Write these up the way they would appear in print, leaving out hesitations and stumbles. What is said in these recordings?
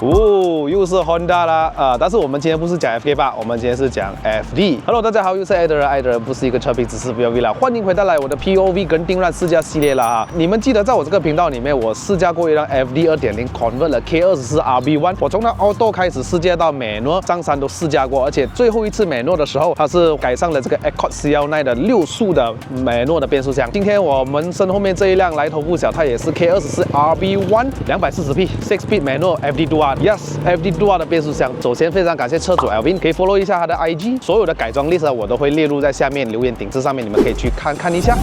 哦，又是 Honda 啦，但是我们今天不是讲 FK 吧，我们今天是讲 FD。Hello， 大家好，又是爱的人，爱的人不是一个车评，只是 POV 啦。欢迎回到我的 POV 跟定乱试驾系列啦哈。你们记得在我这个频道里面，我试驾过一辆 FD 2.0 convert 了 K24 RB1，我从它 Auto 开始试驾到美诺，上山都试驾过，而且最后一次美诺的时候，它是改上了这个 Accord CL9 的6速的美诺的变速箱。今天我们身后面这一辆来头不小，它也是 K24 RB1 240P 6-speed 美诺 FD Dual。Yes， FD Dual 的变速箱。首先非常感谢车主 Alvin， 可以 follow 一下他的 IG， 所有的改装 list 我都会列入在下面留言顶字上面，你们可以去看看一下。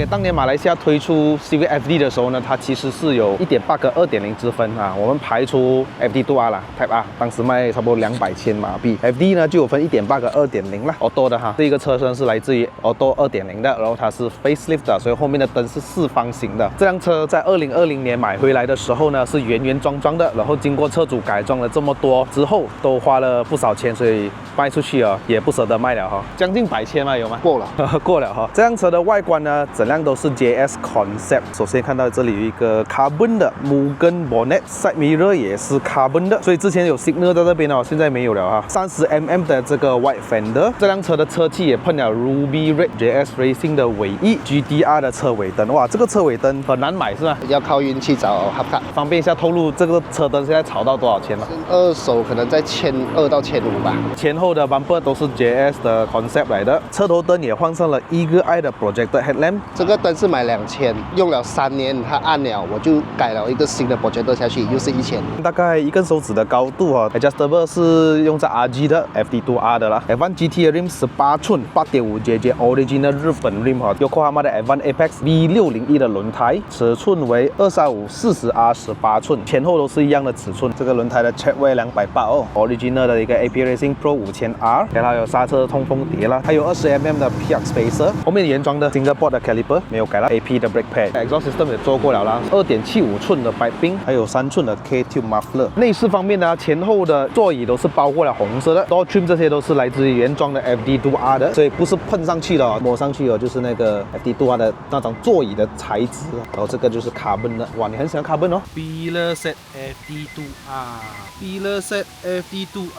当年马来西亚推出 Civic FD 的时候呢，它其实是有 1.8 跟 2.0 之分啊。我们排除 FD Dual 啦 Type R， 当时卖差不多200千马币。FD 呢就有分 1.8 跟 2.0 啦 ，Auto 的哈。这一个车身是来自于 Auto 2.0 的，然后它是 facelift 的，所以后面的灯是四方形的。这辆车在2020年买回来的时候呢，是原原装装的，然后经过车主改装了这么多之后，都花了不少钱，所以卖出去啊也不舍得卖了哈，将近100千嘛有吗？过了，过了哈。这辆车的外观呢，整辆都是 JS Concept。首先看到这里有一个 Carbon 的 Mugen Bonnet，Side Mirror 也是 Carbon 的，所以之前有 Signal 在这边哦，现在没有了哈。30mm 的这个 White Fender， 这辆车的车漆也喷了 Ruby Red JS Racing 的尾翼 ，GTR 的车尾灯，哇，这个车尾灯很难买是吧？要靠运气找好看。方便一下透露这个车灯现在炒到多少钱吗？二手可能在1200到1500吧。前后的 bumper 都是 JS 的 concept 来的，车头灯也换上了Eagle Eye 的 Projector Headlamp。这个灯是买2000，用了3年，它暗了，我就改了一个新的 Projector 下去，又是1000。大概1根手指的高度哦 ，Adjustable 是用在 RG 的 FD Dual 的啦。F1 GT 的 rim 18寸8.5JJ Original 日本 rim 哈，Yokohama 的 F1 Apex V601的轮胎，尺寸为235 40R 18寸，前后都是一样的尺寸。这个轮胎的 tread weight 280哦 ，Original 的一个 AP Racing Pro 5000R， 然后有刹车通风碟啦，还有20mm 的 PX Spacer， 后面原装的 Single Board 的 Caliper 没有改了 ，AP 的 Brake Pad，Exhaust System 也做过了啦，2.75寸的 Piping， 还有3寸的 K-Tube Muffler。内饰方面呢，前后的座椅都是包过了红色的 ，Door Trim 这些都是来自于原装的 FD Dual 的，所以不是碰上去的哦，摸上去哦就是那个 FD Dual 的那种座椅的材质。然后这个就是 Carbon 的，哇，你很喜欢 Carbon 哦。Pillar Set FD Dual，Pillar Set FD Dual。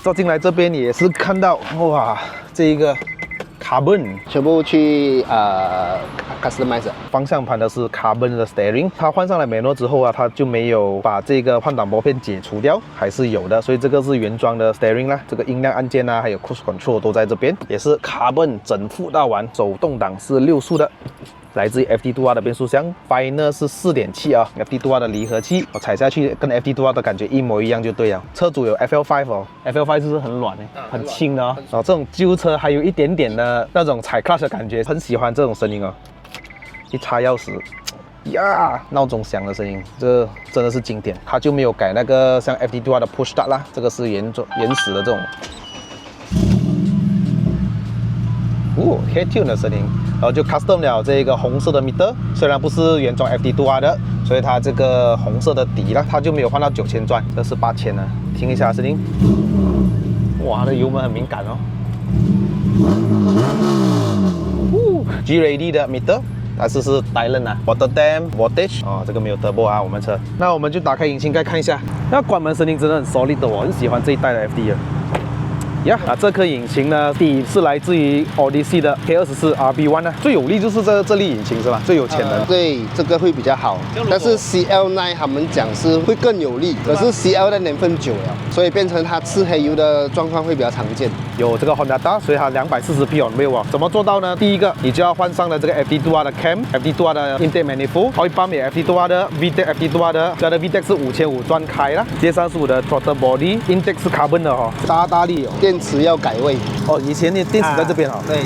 照进来这边也是看到，哇，这一个 Carbon 全部去customize。方向盘的是 Carbon 的 steering， 它换上了美诺之后啊，它就没有把这个换挡拨片解除掉，还是有的，所以这个是原装的 steering 啦，这个音量按键啊，还有 cruise control 都在这边，也是 Carbon 整副大完，手动挡是6速的。来自于 FD Dual 的变速箱 ，Final 是4.7啊 ，FD Dual 的离合器，我踩下去跟 FD Dual 的感觉一模一样就对了。车主有 FL5 哦 ，FL5 就是很软很轻的哦，然后这种旧车还有一点点的那种踩 clutch 的感觉，很喜欢这种声音哦。一插钥匙，呀，闹钟响的声音，这真的是经典。它就没有改那个像 FD Dual 的 Push Start 啦，这个是原始的这种。Head tune 的声音，然后就 custom 了这个红色的 meter， 虽然不是原装 FD Dual 的，所以它这个红色的底啦，它就没有换到9000转，这是8000呢。听一下声音，哇，这油门很敏感哦。G-Ready 的 meter， 但是是 Thailand 啊 ，Water Dam Voltage 哦，这个没有 turbo 啊，我们车。那我们就打开引擎盖看一下，那关门声音真的很 solid 的，我很喜欢这一代的 FD 啊。呀，这颗引擎呢，底是来自于 Odyssey 的 K24 RB1 呢，最有力就是这粒引擎是吧？最有潜能。对，这个会比较好。但是 CL9 他们讲是会更有力，可是 CL 的年份久了，所以变成它吃黑油的状况会比较常见。有这个 Honda， 所以它240匹 on wheel 啊，怎么做到呢？第一个，你就要换上了这个 FD2R 的 cam，FD2R 的 intake manifold， oil pump 也 FD2R 的 VTEC FD2R 的，它的 VTEC 是5500转开啦。接上是我的 throttle body，intake 是 carbon 的哦，大力哦。电池要改位哦，以前的电池在这边哦。对，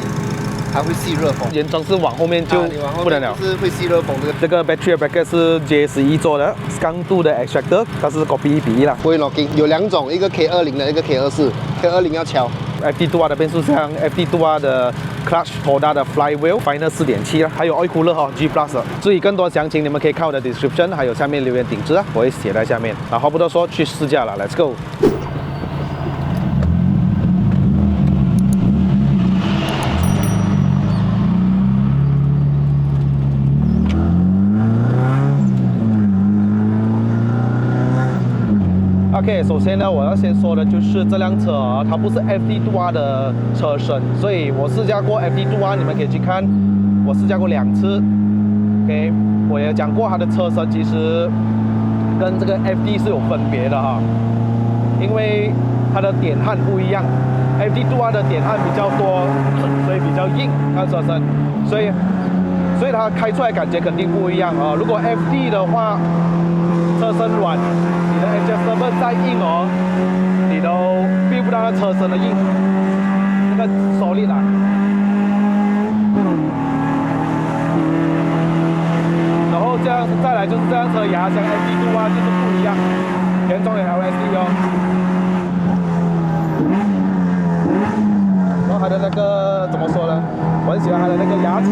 它会吸热风。原装是往后面就不能了。是会吸热风这个 battery bracket 是 J11 做的 ，Skunk 2的 extractor， 它是 copy 1:1啦。不会 locking， 有2种，一个 K20 的，一个 K24。K20 要敲。FD2R 的变速箱 ，FD2R 的 clutch，Honda 的 flywheel，Final 4.7啦，还有 oil cooler 哈 G Plus。至于更多详情，你们可以看我的 description， 还有下面留言顶置啊，我会写在下面。然后不多说，去试驾了 ，Let's go。OK， 首先呢，我要先说的就是这辆车它不是 FD2R 的车身，所以我试驾过 FD2R， 你们可以去看，我试驾过2次。OK， 我也讲过它的车身其实跟这个 FD 是有分别的哈，因为它的点焊不一样 ，FD2R 的点焊比较多，所以比较硬，它车身，所以它开出来感觉肯定不一样啊。如果 FD 的话，车身软，你的 adjustable 再硬哦，你都 feel 不到它车身的硬，那个 solid 啊。然后这样再来就是这辆车牙像 FD2R 就是不一样，原装有 LSD 哦。然后它的那个怎么说呢？我很喜欢它的那个牙齿。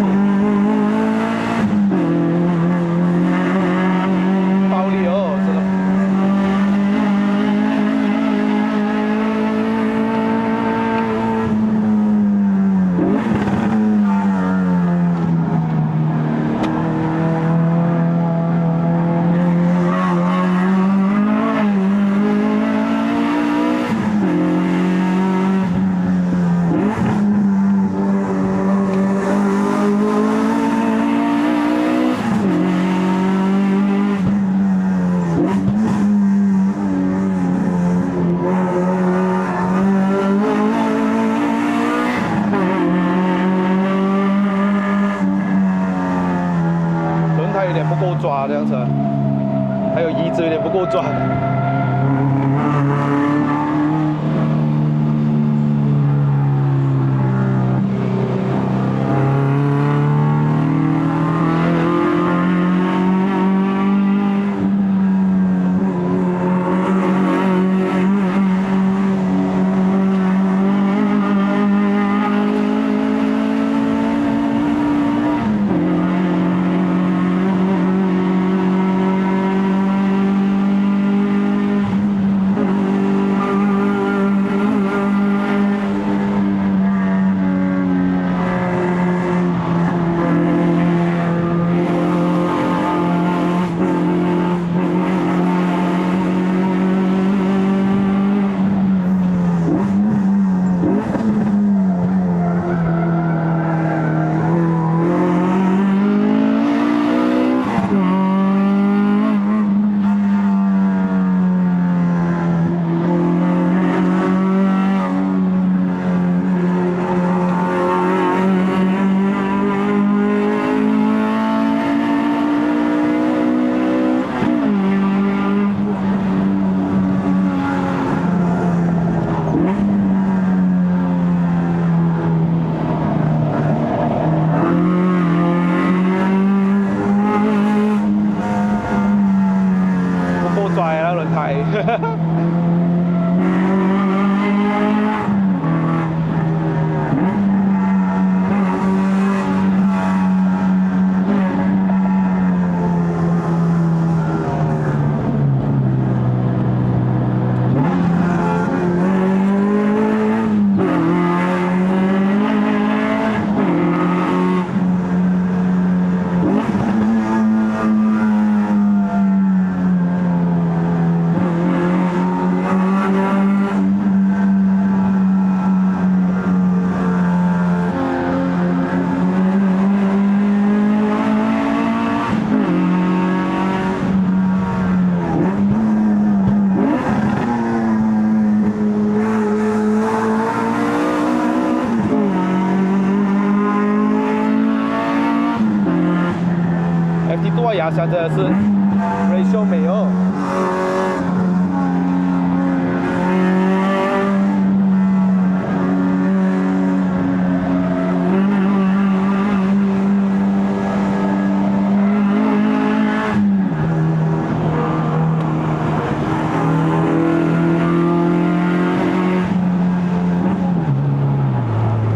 有点不够抓，这辆车，还有椅子有点不够抓。想着是 ratio 没有。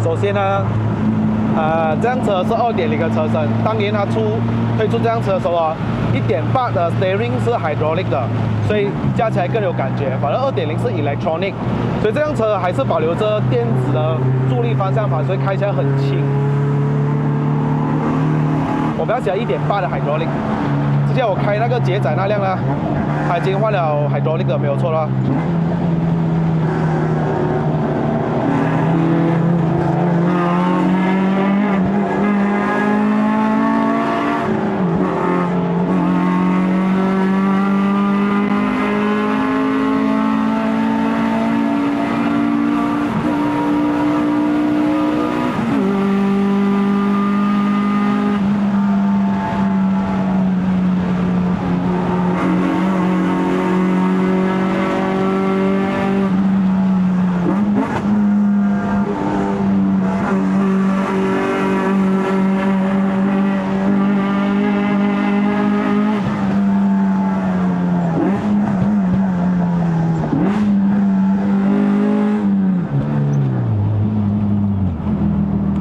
首先呢，这辆车是2.0的车身，当年它推出这辆车的时候啊，1.8的 steering 是 hydraulic 的，所以加起来更有感觉。反正2.0是 electronic， 所以这辆车还是保留着电子的助力方向盘，所以开起来很轻。我比较喜欢1.8的 hydraulic。之前我开那个捷仔那辆呢，它已经换了 hydraulic 的，没有错了。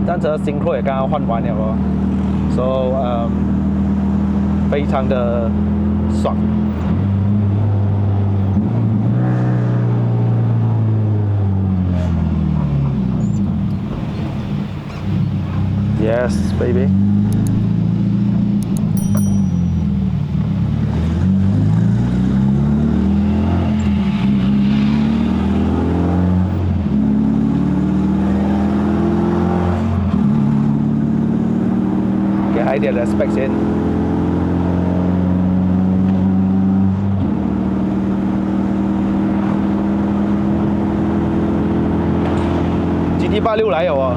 这辆车 Synchro 也刚刚换完了哦 ，so 非常的爽。Yes, baby. Hãy để respect先。GT86来了哦。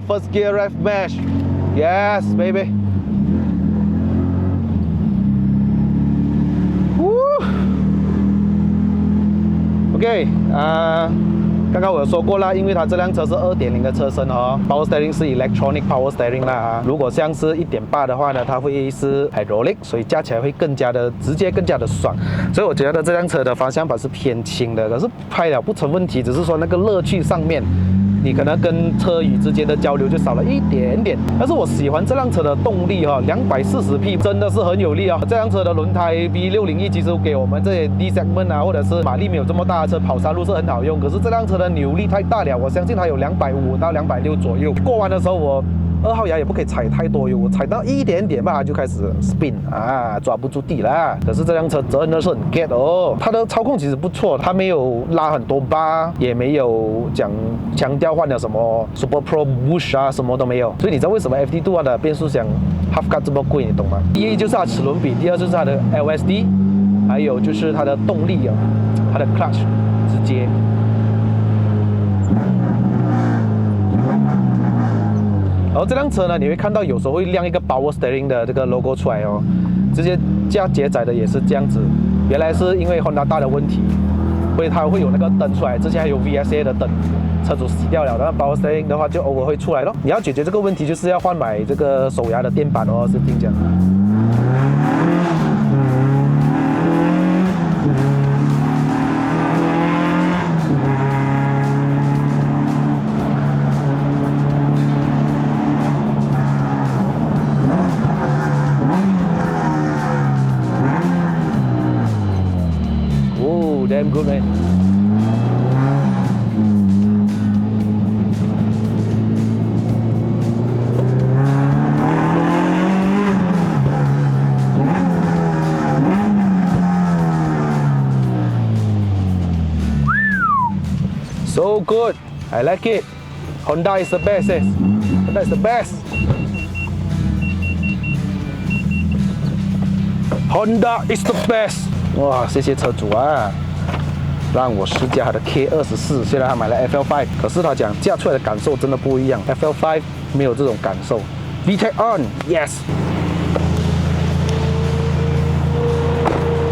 first gear rev mesh. Yes, baby. Woo. OK， 刚刚我有说过啦，因为它这辆车是2.0的车身哦 ，Power Steering 是 Electronic Power Steering 啦啊。如果像是1.8的话呢，它会是 Hydraulic， 所以驾起来会更加的直接，更加的爽。所以我觉得这辆车的方向盘是偏轻的，可是拍了不成问题，只是说那个乐趣上面。你可能跟车与之间的交流就少了一点点，但是我喜欢这辆车的动力哈，240匹真的是很有力啊。这辆车的轮胎 V601其实给我们这些 D segment 啊，或者是马力没有这么大的车跑山路是很好用，可是这辆车的扭力太大了，我相信它有250到260左右。过弯的时候我2号牙也不可以踩太多油，我踩到一点点吧，它就开始 spin 啊，抓不住地啦。可是这辆车真的是很 get 哦，它的操控其实不错，它没有拉很多把，也没有讲强调换了什么 Super Pro Boost 啊，什么都没有。所以你知道为什么 FD2 它的变速箱 Half Cut 这么贵，你懂吗？第一就是它齿轮比，第二就是它的 LSD， 还有就是它的动力啊，它的 clutch 直接。然后这辆车呢，你会看到有时候会亮一个 Power Steering 的这个 logo 出来哦，这些加捷载的也是这样子，原来是因为 Honda 大的问题，所以它会有那个灯出来，之前还有 VSA 的灯，车主洗掉了，然后 Power Steering 的话就偶尔会出来咯。你要解决这个问题，就是要换买这个手牙的电板哦，是这样。Damn good, man. So good. I like it. Honda is the best. Honda is the best. Honda is the best. 哇，谢谢车主啊！让我试驾它的 K24，虽然他买了 FL5， 可是他讲驾出来的感受真的不一样 ，FL5 没有这种感受。VTEC on，yes。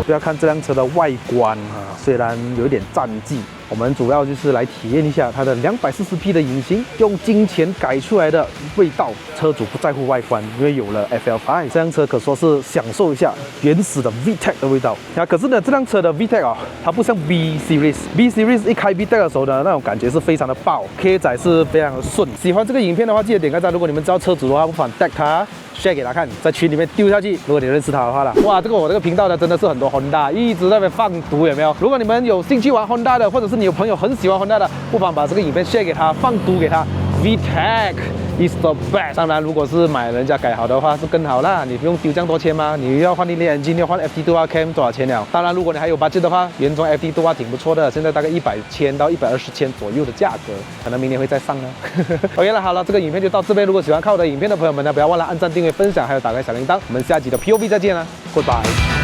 不要看这辆车的外观啊，虽然有一点战绩，我们主要就是来体验一下它的240匹的引擎，用金钱改出来的味道。车主不在乎外观，因为有了 FL5， 这辆车可说是享受一下原始的 VTEC 的味道。啊，可是呢，这辆车的 VTEC 啊，它不像 B Series。B Series 一开 VTEC 的时候呢，那种感觉是非常的爆 ，K 载是非常的顺。喜欢这个影片的话，记得点个赞。如果你们知道车主的话，不妨 tag 他。share 给他看，在群里面丢下去。如果你认识他的话啦，哇，我这个频道呢真的是很多 Honda 一直在那边放毒，有没有？如果你们有兴趣玩 Honda 的，或者是你有朋友很喜欢 Honda 的，不妨把这个影片 share 给他，放毒给他。VTEC is the best。当然，如果是买人家改好的话是更好啦，你不用丢这样多钱嘛。你要换力眼镜，要换 FD2 cam 多少钱了？当然，如果你还有 budget 的话，原装 FD2 挺不错的，现在大概100千到120千左右的价格，可能明年会再上呢。OK 了，好了，这个影片就到这边。如果喜欢看我的影片的朋友们呢，不要忘了按赞、订阅、分享，还有打开小铃铛。我们下集的 POV 再见啦 ，Goodbye。